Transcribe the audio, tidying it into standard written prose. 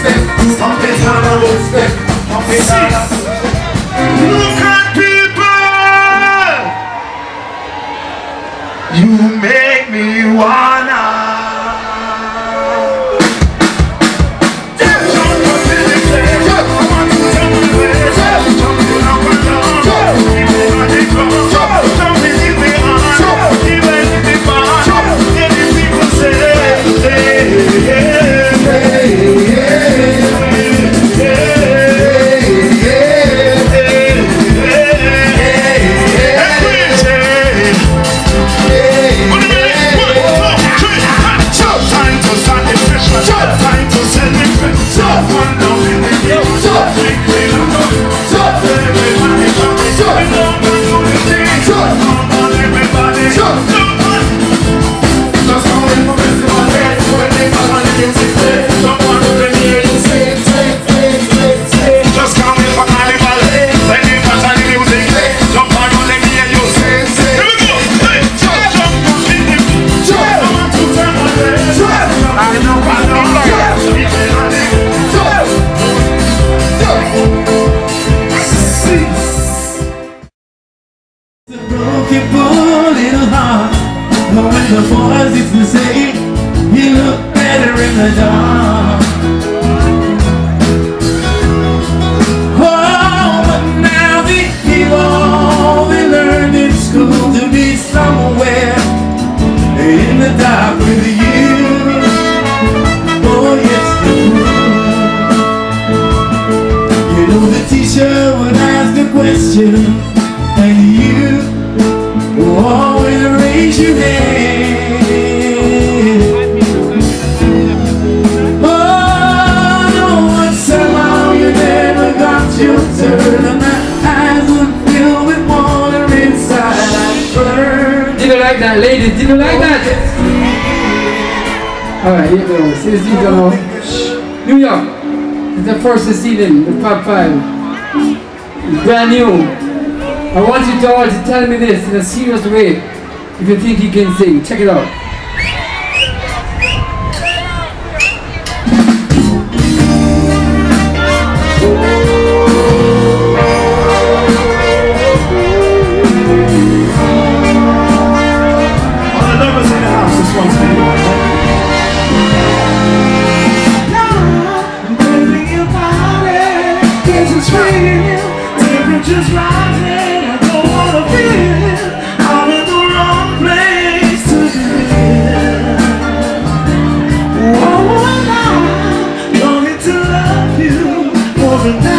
step. Something's on a road step. Something's on a road step. Look at people. You make me wanna. The boys used to say you look better in the dark. Oh, but now they've all they learned in school to be somewhere in the dark with you. Oh yes, you know the teacher would ask a question and you always raise your hand. Ladies, did you like that? Alright, here we go. Since you don't know, New York, it's the first season, the top 5. It's brand new. I want you to all to tell me this in a serious way if you think you can sing. Check it out. Temperatures rising, I don't wanna feel I'm in the wrong place to be. Oh, I'm longing to love you more than that.